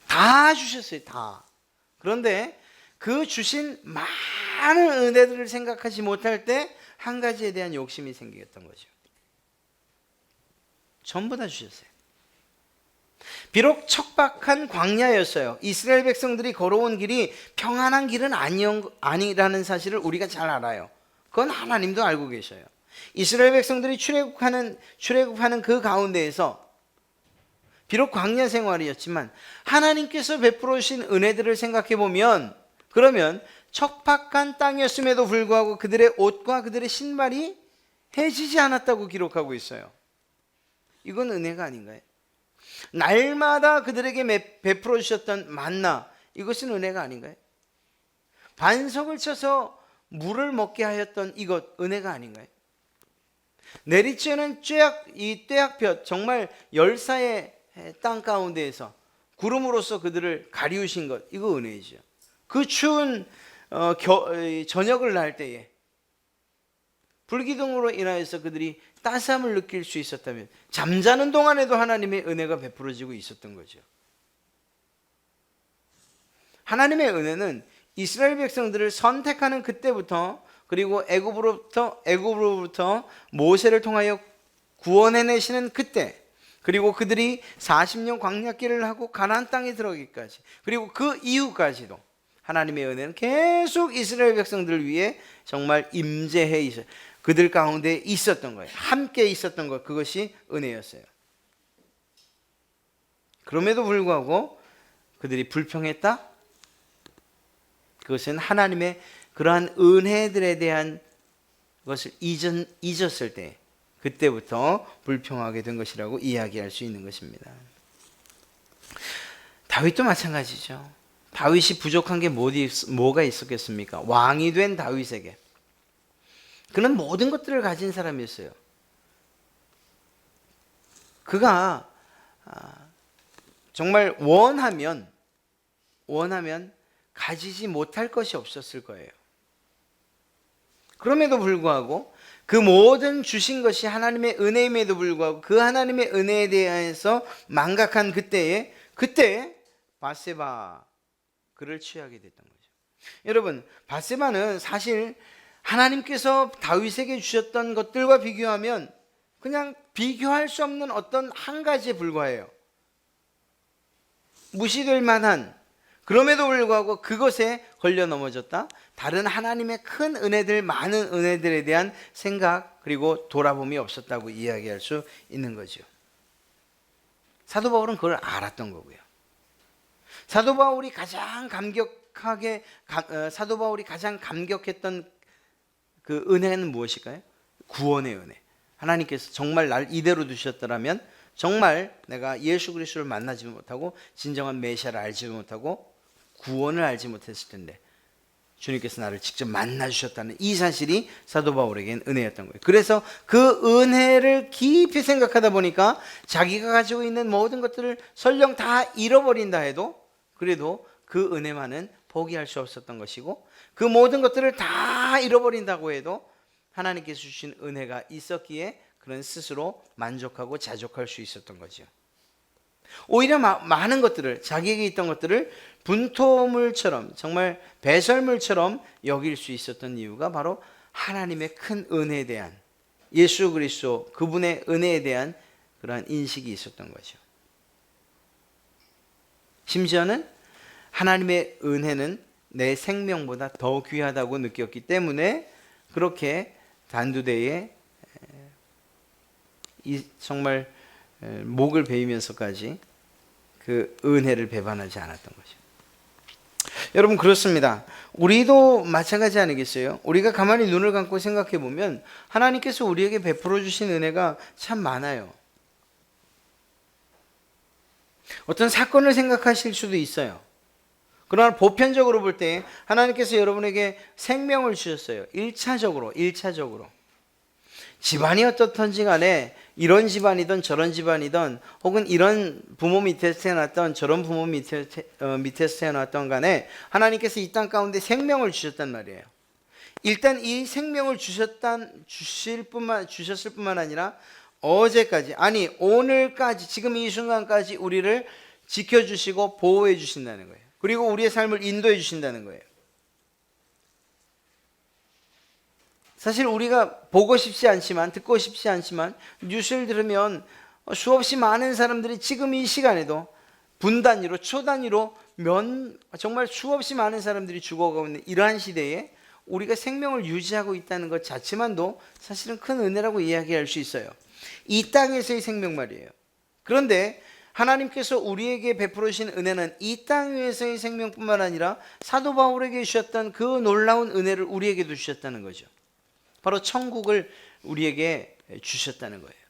다 주셨어요, 다. 그런데 그 주신 많은 은혜들을 생각하지 못할 때 한 가지에 대한 욕심이 생겼던 거죠. 전부 다 주셨어요. 비록 척박한 광야였어요. 이스라엘 백성들이 걸어온 길이 평안한 길은 아니라는 사실을 우리가 잘 알아요. 그건 하나님도 알고 계셔요. 이스라엘 백성들이 출애굽하는 그 가운데에서 비록 광야 생활이었지만 하나님께서 베풀어 주신 은혜들을 생각해 보면, 그러면 척박한 땅이었음에도 불구하고 그들의 옷과 그들의 신발이 해지지 않았다고 기록하고 있어요. 이건 은혜가 아닌가요? 날마다 그들에게 베풀어 주셨던 만나, 이것은 은혜가 아닌가요? 반석을 쳐서 물을 먹게 하였던 이것, 은혜가 아닌가요? 내리쬐는 떼약볕, 정말 열사의 땅 가운데에서 구름으로써 그들을 가리우신 것, 이거 은혜이죠. 그 추운 저녁을 날 때에 불기둥으로 인하여서 그들이 따스함을 느낄 수 있었다면, 잠자는 동안에도 하나님의 은혜가 베풀어지고 있었던 거죠. 하나님의 은혜는 이스라엘 백성들을 선택하는 그때부터, 그리고 애굽으로부터 모세를 통하여 구원해내시는 그때, 그리고 그들이 40년 광야길을 하고 가나안 땅에 들어가기까지, 그리고 그 이후까지도 하나님의 은혜는 계속 이스라엘 백성들을 위해 정말 임재해 있어요. 그들 가운데 있었던 거예요. 함께 있었던 것, 그것이 은혜였어요. 그럼에도 불구하고 그들이 불평했다? 그것은 하나님의 그러한 은혜들에 대한 것을 잊었을 때, 그때부터 불평하게 된 것이라고 이야기할 수 있는 것입니다. 다윗도 마찬가지죠. 다윗이 부족한 게 뭐가 있었겠습니까? 왕이 된 다윗에게 그는 모든 것들을 가진 사람이었어요. 그가 정말 원하면 가지지 못할 것이 없었을 거예요. 그럼에도 불구하고 그 모든 주신 것이 하나님의 은혜임에도 불구하고 그 하나님의 은혜에 대해서 망각한 그때 바세바 그를 취하게 됐던 거죠. 여러분, 바세바는 사실 하나님께서 다윗에게 주셨던 것들과 비교하면 그냥 비교할 수 없는 어떤 한 가지에 불과해요. 무시될 만한, 그럼에도 불구하고 그것에 걸려 넘어졌다. 다른 하나님의 큰 은혜들, 많은 은혜들에 대한 생각, 그리고 돌아봄이 없었다고 이야기할 수 있는 거죠. 사도 바울은 그걸 알았던 거고요. 사도 바울이 가장 감격했던 그 은혜는 무엇일까요? 구원의 은혜. 하나님께서 정말 날 이대로 두셨더라면 정말 내가 예수 그리스도를 만나지 못하고 진정한 메시아를 알지 못하고 구원을 알지 못했을 텐데 주님께서 나를 직접 만나 주셨다는 이 사실이 사도 바울에겐 은혜였던 거예요. 그래서 그 은혜를 깊이 생각하다 보니까 자기가 가지고 있는 모든 것들을 설령 다 잃어버린다 해도 그래도 그 은혜만은 포기할 수 없었던 것이고, 그 모든 것들을 다 잃어버린다고 해도 하나님께서 주신 은혜가 있었기에 그런 스스로 만족하고 자족할 수 있었던 거죠. 오히려 많은 것들을, 자기에게 있던 것들을 분토물처럼, 정말 배설물처럼 여길 수 있었던 이유가 바로 하나님의 큰 은혜에 대한, 예수 그리스도 그분의 은혜에 대한 그러한 인식이 있었던 거죠. 심지어는 하나님의 은혜는 내 생명보다 더 귀하다고 느꼈기 때문에 그렇게 단두대에 정말 목을 베이면서까지 그 은혜를 배반하지 않았던 거죠. 여러분, 그렇습니다. 우리도 마찬가지 아니겠어요? 우리가 가만히 눈을 감고 생각해 보면 하나님께서 우리에게 베풀어 주신 은혜가 참 많아요. 어떤 사건을 생각하실 수도 있어요. 그러나 보편적으로 볼 때 하나님께서 여러분에게 생명을 주셨어요. 1차적으로. 집안이 어떻든지 간에 이런 집안이든 저런 집안이든 혹은 이런 부모 밑에서 태어났던 저런 부모 밑에서 태어났던 간에 하나님께서 이 땅 가운데 생명을 주셨단 말이에요. 일단 이 생명을 주셨을 뿐만 아니라 어제까지, 아니 오늘까지, 지금 이 순간까지 우리를 지켜주시고 보호해 주신다는 거예요. 그리고 우리의 삶을 인도해 주신다는 거예요. 사실 우리가 보고 싶지 않지만, 듣고 싶지 않지만 뉴스를 들으면 수없이 많은 사람들이 지금 이 시간에도 분 단위로, 초 단위로 정말 수없이 많은 사람들이 죽어가고 있는 이러한 시대에 우리가 생명을 유지하고 있다는 것 자체만도 사실은 큰 은혜라고 이야기할 수 있어요. 이 땅에서의 생명 말이에요. 그런데 하나님께서 우리에게 베풀어 주신 은혜는 이 땅 위에서의 생명뿐만 아니라 사도 바울에게 주셨던 그 놀라운 은혜를 우리에게도 주셨다는 거죠. 바로 천국을 우리에게 주셨다는 거예요.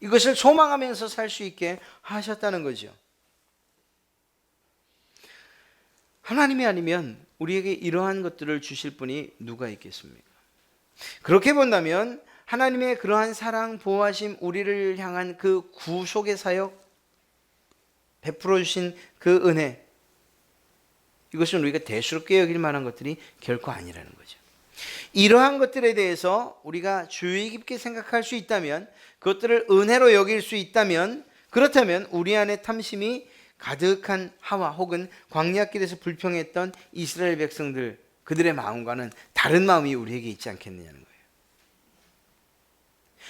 이것을 소망하면서 살 수 있게 하셨다는 거죠. 하나님이 아니면 우리에게 이러한 것들을 주실 분이 누가 있겠습니까? 그렇게 본다면 하나님의 그러한 사랑, 보호하심, 우리를 향한 그 구속의 사역, 베풀어 주신 그 은혜, 이것은 우리가 대수롭게 여길 만한 것들이 결코 아니라는 거죠. 이러한 것들에 대해서 우리가 주의 깊게 생각할 수 있다면, 그것들을 은혜로 여길 수 있다면, 그렇다면 우리 안에 탐심이 가득한 하와 혹은 광야길에서 불평했던 이스라엘 백성들, 그들의 마음과는 다른 마음이 우리에게 있지 않겠느냐는 거예요.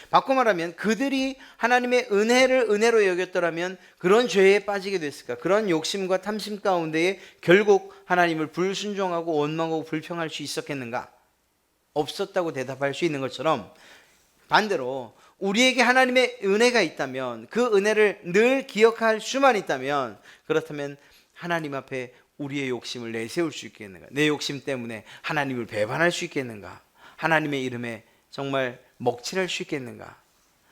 바꿔 말하면 그들이 하나님의 은혜를 은혜로 여겼더라면 그런 죄에 빠지게 됐을까? 그런 욕심과 탐심 가운데에 결국 하나님을 불순종하고 원망하고 불평할 수 있었겠는가? 없었다고 대답할 수 있는 것처럼, 반대로 우리에게 하나님의 은혜가 있다면, 그 은혜를 늘 기억할 수만 있다면, 그렇다면 하나님 앞에 우리의 욕심을 내세울 수 있겠는가? 내 욕심 때문에 하나님을 배반할 수 있겠는가? 하나님의 이름에 정말 먹칠할 수 있겠는가?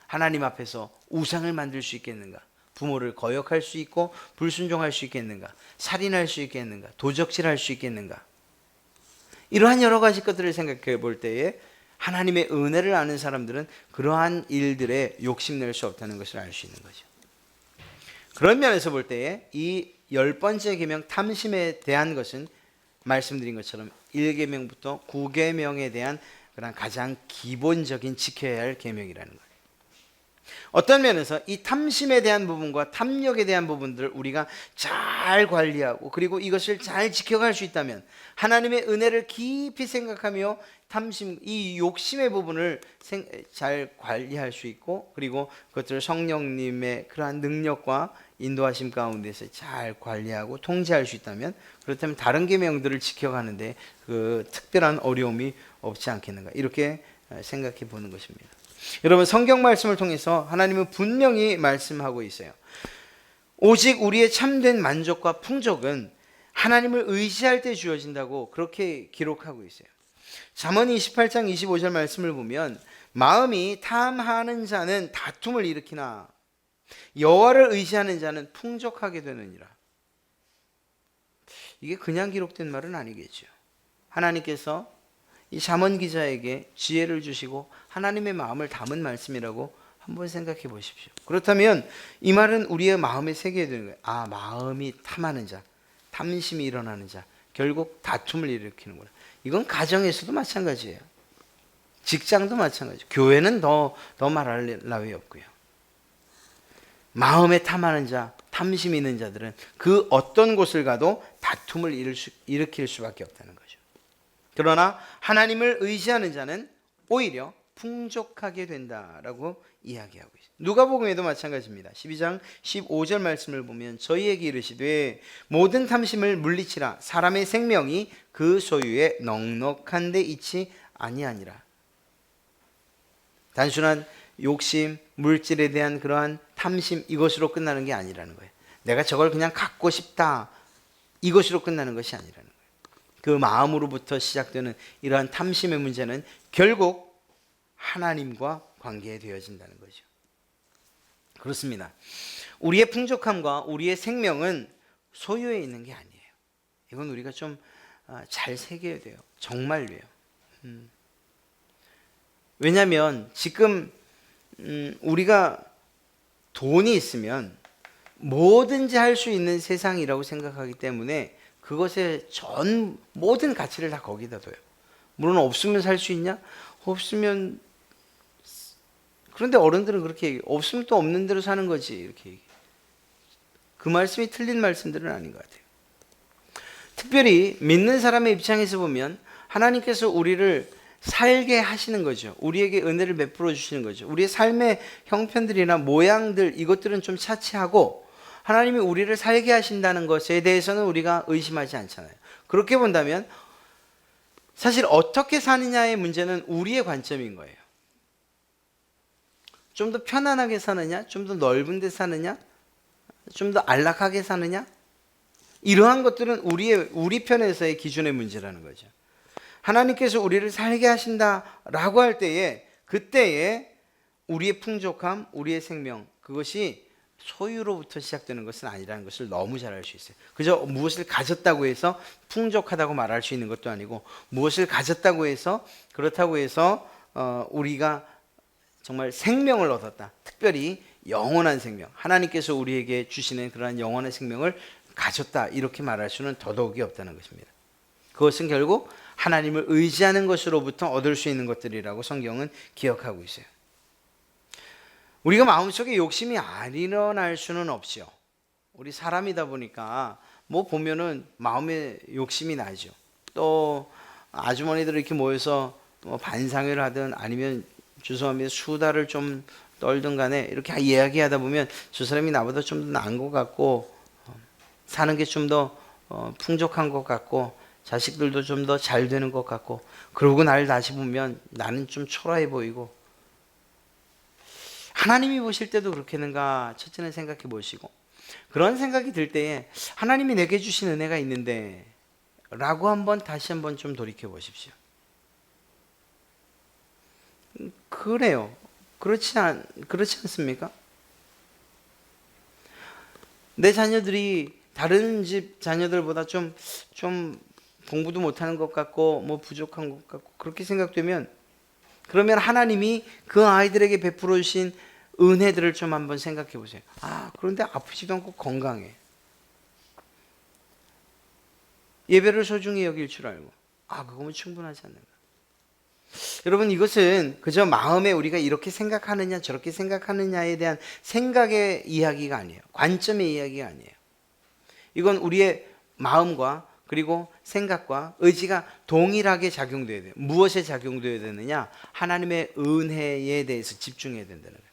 하나님 앞에서 우상을 만들 수 있겠는가? 부모를 거역할 수 있고 불순종할 수 있겠는가? 살인할 수 있겠는가? 도적질할 수 있겠는가? 이러한 여러 가지 것들을 생각해 볼 때에 하나님의 은혜를 아는 사람들은 그러한 일들에 욕심낼 수 없다는 것을 알 수 있는 거죠. 그런 면에서 볼 때에 이 10번째 계명 탐심에 대한 것은 말씀드린 것처럼 1계명부터 9계명에 대한 그런 가장 기본적인 지켜야 할 계명이라는 거예요. 어떤 면에서 이 탐심에 대한 부분과 탐욕에 대한 부분들을 우리가 잘 관리하고 그리고 이것을 잘 지켜갈 수 있다면, 하나님의 은혜를 깊이 생각하며 탐심, 이 욕심의 부분을 잘 관리할 수 있고, 그리고 그것들을 성령님의 그러한 능력과 인도하심 가운데서 잘 관리하고 통제할 수 있다면, 그렇다면 다른 계명들을 지켜가는데 그 특별한 어려움이 없지 않겠는가, 이렇게 생각해 보는 것입니다. 여러분, 성경 말씀을 통해서 하나님은 분명히 말씀하고 있어요. 오직 우리의 참된 만족과 풍족은 하나님을 의지할 때 주어진다고 그렇게 기록하고 있어요. 잠언 28장 25절 말씀을 보면, 마음이 탐하는 자는 다툼을 일으키나 여호와를 의지하는 자는 풍족하게 되느니라. 이게 그냥 기록된 말은 아니겠죠. 하나님께서 이 잠언 기자에게 지혜를 주시고 하나님의 마음을 담은 말씀이라고 한번 생각해 보십시오. 그렇다면 이 말은 우리의 마음에 새겨야 되는 거예요. 아, 마음이 탐하는 자, 탐심이 일어나는 자, 결국 다툼을 일으키는구나. 이건 가정에서도 마찬가지예요. 직장도 마찬가지예요. 교회는 더 말할 나위 없고요. 마음에 탐하는 자, 탐심이 있는 자들은 그 어떤 곳을 가도 다툼을 일으킬 수밖에 없다는 거죠. 그러나 하나님을 의지하는 자는 오히려 풍족하게 된다라고 이야기하고 있습니다. 누가복음에도 마찬가지입니다. 12장 15절 말씀을 보면 저희에게 이르시되 모든 탐심을 물리치라. 사람의 생명이 그 소유에 넉넉한 데 있지 아니하니라. 단순한 욕심, 물질에 대한 그러한 탐심, 이것으로 끝나는 게 아니라는 거예요. 내가 저걸 그냥 갖고 싶다, 이것으로 끝나는 것이 아니라는 거예요. 그 마음으로부터 시작되는 이러한 탐심의 문제는 결국 하나님과 관계되어진다는 거죠. 그렇습니다. 우리의 풍족함과 우리의 생명은 소유에 있는 게 아니에요. 이건 우리가 좀 잘 새겨야 돼요. 정말로요. 왜냐하면 지금 우리가 돈이 있으면 뭐든지 할 수 있는 세상이라고 생각하기 때문에 그것의 모든 가치를 다 거기다 둬요. 물론 없으면 살 수 있냐? 없으면, 그런데 어른들은 그렇게 얘기해요. 없으면 또 없는 대로 사는 거지, 이렇게 얘기해요. 그 말씀이 틀린 말씀들은 아닌 것 같아요. 특별히 믿는 사람의 입장에서 보면 하나님께서 우리를 살게 하시는 거죠. 우리에게 은혜를 베풀어 주시는 거죠. 우리의 삶의 형편들이나 모양들, 이것들은 좀 차치하고 하나님이 우리를 살게 하신다는 것에 대해서는 우리가 의심하지 않잖아요. 그렇게 본다면 사실 어떻게 사느냐의 문제는 우리의 관점인 거예요. 좀 더 편안하게 사느냐, 좀 더 넓은 데 사느냐, 좀 더 안락하게 사느냐, 이러한 것들은 우리 편에서의 기준의 문제라는 거죠. 하나님께서 우리를 살게 하신다라고 할 때에, 그때에 우리의 풍족함, 우리의 생명, 그것이 소유로부터 시작되는 것은 아니라는 것을 너무 잘 알 수 있어요. 그저 무엇을 가졌다고 해서 풍족하다고 말할 수 있는 것도 아니고, 무엇을 가졌다고 해서, 그렇다고 해서 우리가 정말 생명을 얻었다, 특별히 영원한 생명, 하나님께서 우리에게 주시는 그러한 영원한 생명을 가졌다, 이렇게 말할 수는 더더욱이 없다는 것입니다. 그것은 결국 하나님을 의지하는 것으로부터 얻을 수 있는 것들이라고 성경은 기억하고 있어요. 우리가 마음속에 욕심이 안 일어날 수는 없죠. 우리 사람이다 보니까 뭐 보면은 마음에 욕심이 나죠. 또 아주머니들 이렇게 모여서 뭐 반상회를 하든 아니면 죄송합니다, 수다를 좀 떨든 간에 이렇게 이야기하다 보면 저 사람이 나보다 좀 더 나은 것 같고, 사는 게 좀 더 풍족한 것 같고, 자식들도 좀 더 잘 되는 것 같고, 그러고 날 다시 보면 나는 좀 초라해 보이고, 하나님이 보실 때도 그렇겠는가 첫째는 생각해 보시고, 그런 생각이 들 때에 하나님이 내게 주신 은혜가 있는데 라고 다시 한번 좀 돌이켜 보십시오. 그래요. 그렇지 않습니까? 내 자녀들이 다른 집 자녀들보다 좀 공부도 못하는 것 같고 뭐 부족한 것 같고 그렇게 생각되면, 그러면 하나님이 그 아이들에게 베풀어 주신 은혜들을 좀 한번 생각해 보세요. 그런데 아프지도 않고 건강해. 예배를 소중히 여길 줄 알고. 그거면 충분하지 않는가. 여러분, 이것은 그저 마음에 우리가 이렇게 생각하느냐 저렇게 생각하느냐에 대한 생각의 이야기가 아니에요. 관점의 이야기가 아니에요. 이건 우리의 마음과 그리고 생각과 의지가 동일하게 작용돼야 돼요. 무엇에 작용돼야 되느냐? 하나님의 은혜에 대해서 집중해야 된다는 거예요.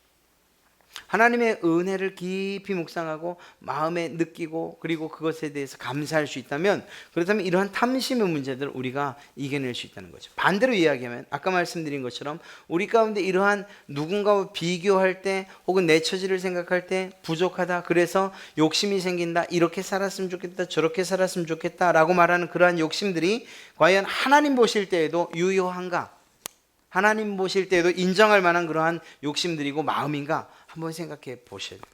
하나님의 은혜를 깊이 묵상하고 마음에 느끼고 그리고 그것에 대해서 감사할 수 있다면, 그렇다면 이러한 탐심의 문제들을 우리가 이겨낼 수 있다는 거죠. 반대로 이야기하면 아까 말씀드린 것처럼 우리 가운데 이러한 누군가와 비교할 때 혹은 내 처지를 생각할 때 부족하다, 그래서 욕심이 생긴다, 이렇게 살았으면 좋겠다 저렇게 살았으면 좋겠다 라고 말하는 그러한 욕심들이 과연 하나님 보실 때에도 유효한가, 하나님 보실 때에도 인정할 만한 그러한 욕심들이고 마음인가 한번 생각해 보셔야 돼요.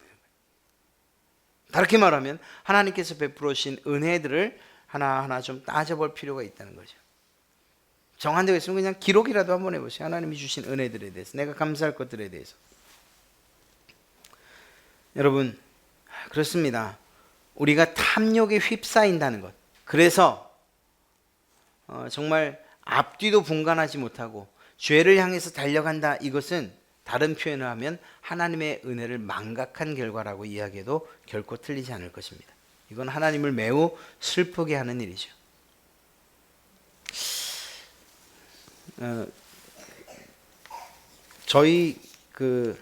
다르게 말하면 하나님께서 베풀어 주신 은혜들을 하나하나 좀 따져볼 필요가 있다는 거죠. 정한 데가 있으면 그냥 기록이라도 한번 해보세요. 하나님이 주신 은혜들에 대해서, 내가 감사할 것들에 대해서. 여러분, 그렇습니다. 우리가 탐욕에 휩싸인다는 것. 그래서 정말 앞뒤도 분간하지 못하고 죄를 향해서 달려간다. 이것은 다른 표현을 하면 하나님의 은혜를 망각한 결과라고 이야기해도 결코 틀리지 않을 것입니다. 이건 하나님을 매우 슬프게 하는 일이죠. 저희 그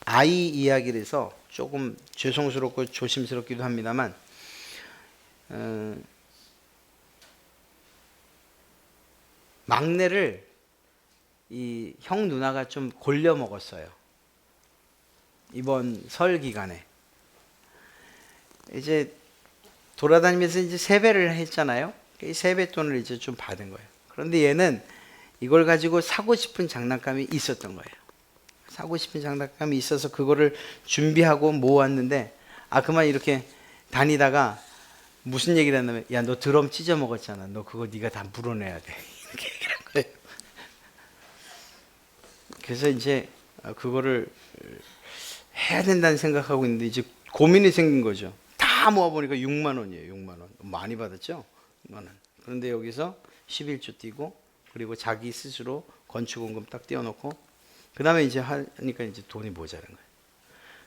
아이 이야기를 해서 조금 죄송스럽고 조심스럽기도 합니다만, 막내를 이 형 누나가 좀 골려 먹었어요. 이번 설 기간에 이제 돌아다니면서 이제 세배를 했잖아요. 이 세뱃돈을 이제 좀 받은 거예요. 그런데 얘는 이걸 가지고 사고 싶은 장난감이 있었던 거예요. 사고 싶은 장난감이 있어서 그거를 준비하고 모았는데, 그만 이렇게 다니다가 무슨 얘기를 했냐면, 야, 너 드럼 찢어 먹었잖아. 너 그거 네가 다 물어내야 돼. 이렇게 얘기를 한 거예요. 그래서 이제 그거를 해야 된다는 생각하고 있는데 이제 고민이 생긴 거죠. 다 모아보니까 6만 원이에요. 6만 원. 많이 받았죠? 6만 원. 그런데 여기서 11조 띄고, 그리고 자기 스스로 건축원금 딱 띄워놓고, 그 다음에 이제 하니까 이제 돈이 모자란 거예요.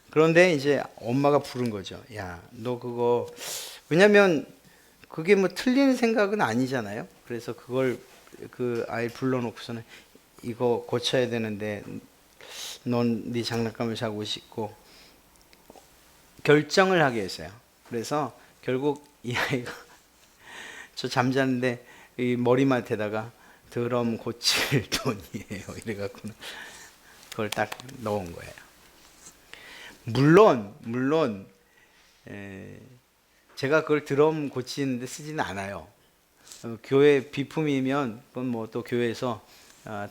그런데 이제 엄마가 부른 거죠. 야, 너 그거, 왜냐면 그게 뭐 틀린 생각은 아니잖아요. 그래서 그걸 그 아이를 불러놓고서는 이거 고쳐야 되는데 넌 네 장난감을 사고 싶고, 결정을 하게 했어요. 그래서 결국 이 아이가 저 잠자는데 이 머리맡에다가 드럼 고칠 돈이에요. 이래갖고는 그걸 딱 넣은 거예요. 물론 제가 그걸 드럼 고치는데 쓰지는 않아요. 교회 비품이면 그건 뭐 또 교회에서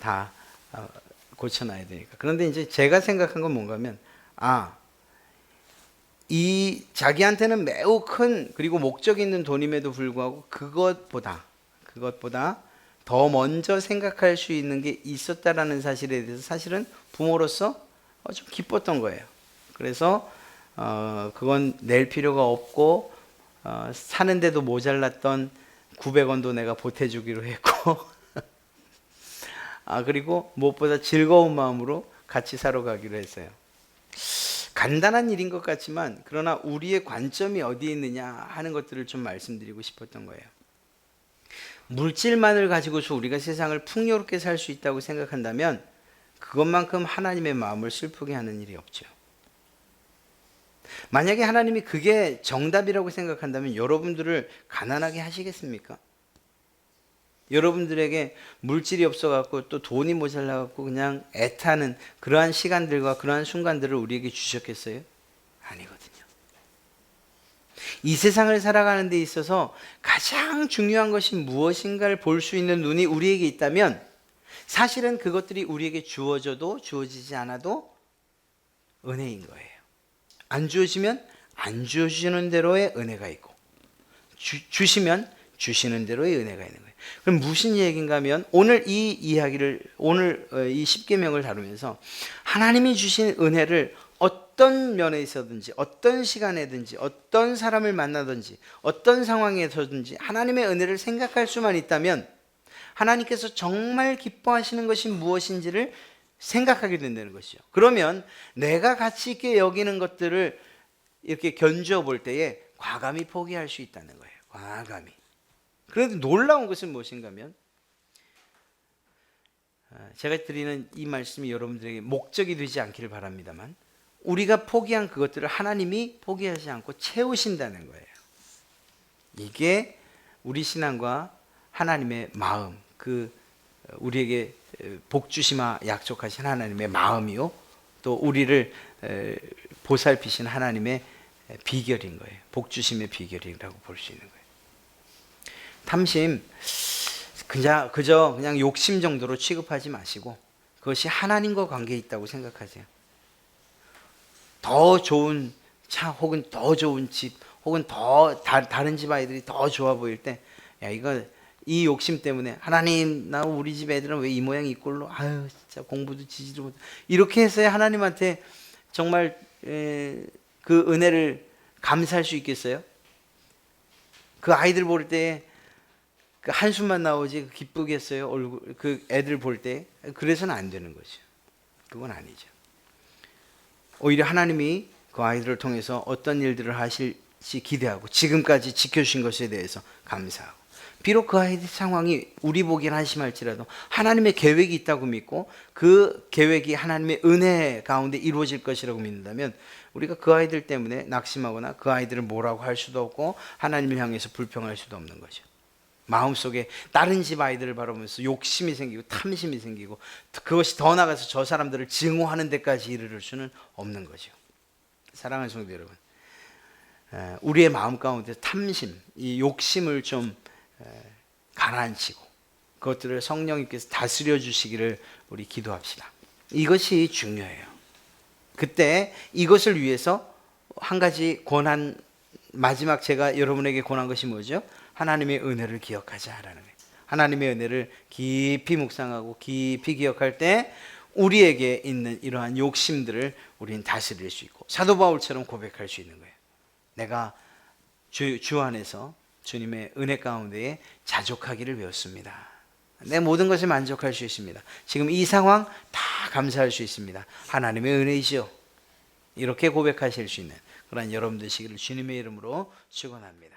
다 고쳐놔야 되니까. 그런데 이제 제가 생각한 건 뭔가 하면, 이 자기한테는 매우 큰 그리고 목적 있는 돈임에도 불구하고 그것보다 더 먼저 생각할 수 있는 게 있었다라는 사실에 대해서 사실은 부모로서 좀 기뻤던 거예요. 그래서 그건 낼 필요가 없고, 사는데도 모자랐던 900원도 내가 보태주기로 했고 그리고 무엇보다 즐거운 마음으로 같이 사러 가기로 했어요. 간단한 일인 것 같지만 그러나 우리의 관점이 어디에 있느냐 하는 것들을 좀 말씀드리고 싶었던 거예요. 물질만을 가지고서 우리가 세상을 풍요롭게 살 수 있다고 생각한다면 그것만큼 하나님의 마음을 슬프게 하는 일이 없죠. 만약에 하나님이 그게 정답이라고 생각한다면 여러분들을 가난하게 하시겠습니까? 여러분들에게 물질이 없어갖고 또 돈이 모자라갖고 그냥 애타는 그러한 시간들과 그러한 순간들을 우리에게 주셨겠어요? 아니거든요. 이 세상을 살아가는 데 있어서 가장 중요한 것이 무엇인가를 볼 수 있는 눈이 우리에게 있다면 사실은 그것들이 우리에게 주어져도 주어지지 않아도 은혜인 거예요. 안 주어지면 안 주어지는 대로의 은혜가 있고, 주시면 주시는 대로의 은혜가 있는 거예요. 그럼 무슨 얘기인가 하면 오늘 이 이야기를, 오늘 이 십계명을 다루면서 하나님이 주신 은혜를 어떤 면에 있어든지 어떤 시간에든지 어떤 사람을 만나든지 어떤 상황에서든지 하나님의 은혜를 생각할 수만 있다면 하나님께서 정말 기뻐하시는 것이 무엇인지를 생각하게 된다는 것이죠. 그러면 내가 가치 있게 여기는 것들을 이렇게 견주어 볼 때에 과감히 포기할 수 있다는 거예요. 과감히. 그런데 놀라운 것은 무엇인가 하면 제가 드리는 이 말씀이 여러분들에게 목적이 되지 않기를 바랍니다만 우리가 포기한 그것들을 하나님이 포기하지 않고 채우신다는 거예요. 이게 우리 신앙과 하나님의 마음, 그 우리에게 복 주시마 약속하신 하나님의 마음이요, 또 우리를 보살피신 하나님의 비결인 거예요. 복 주심의 비결이라고 볼 수 있는 거예요. 탐심 그저 그냥 욕심 정도로 취급하지 마시고 그것이 하나님과 관계에 있다고 생각하세요. 더 좋은 차 혹은 더 좋은 집 혹은 더 다른 집 아이들이 더 좋아 보일 때, 야, 이 욕심 때문에 하나님, 나 우리 집 애들은 왜 이 모양 이 꼴로, 아유 진짜 공부도 지지도 못, 이렇게 해서 하나님한테 정말 그 은혜를 감사할 수 있겠어요? 그 아이들 볼 때 그 한숨만 나오지 기쁘겠어요? 얼굴 그 애들 볼 때. 그래서는 안 되는 거죠. 그건 아니죠. 오히려 하나님이 그 아이들을 통해서 어떤 일들을 하실지 기대하고 지금까지 지켜주신 것에 대해서 감사하고, 비록 그 아이들 상황이 우리 보기엔 한심할지라도 하나님의 계획이 있다고 믿고 그 계획이 하나님의 은혜 가운데 이루어질 것이라고 믿는다면 우리가 그 아이들 때문에 낙심하거나 그 아이들을 뭐라고 할 수도 없고 하나님을 향해서 불평할 수도 없는 거죠. 마음속에 다른 집 아이들을 바라보면서 욕심이 생기고 탐심이 생기고 그것이 더 나아가서 저 사람들을 증오하는 데까지 이르를 수는 없는 거죠. 사랑하는 성도 여러분, 우리의 마음 가운데 탐심, 이 욕심을 좀 가라앉히고 그것들을 성령님께서 다스려 주시기를 우리 기도합시다. 이것이 중요해요. 그때 이것을 위해서 한 가지 권한, 마지막 제가 여러분에게 권한 것이 뭐죠? 하나님의 은혜를 기억하자라는 거예요. 하나님의 은혜를 깊이 묵상하고 깊이 기억할 때 우리에게 있는 이러한 욕심들을 우리는 다스릴 수 있고 사도 바울처럼 고백할 수 있는 거예요. 내가 주 안에서 주님의 은혜 가운데에 자족하기를 배웠습니다. 내 모든 것에 만족할 수 있습니다. 지금 이 상황 다 감사할 수 있습니다. 하나님의 은혜이죠. 이렇게 고백하실 수 있는 그런 여러분 되시기를 주님의 이름으로 축원합니다.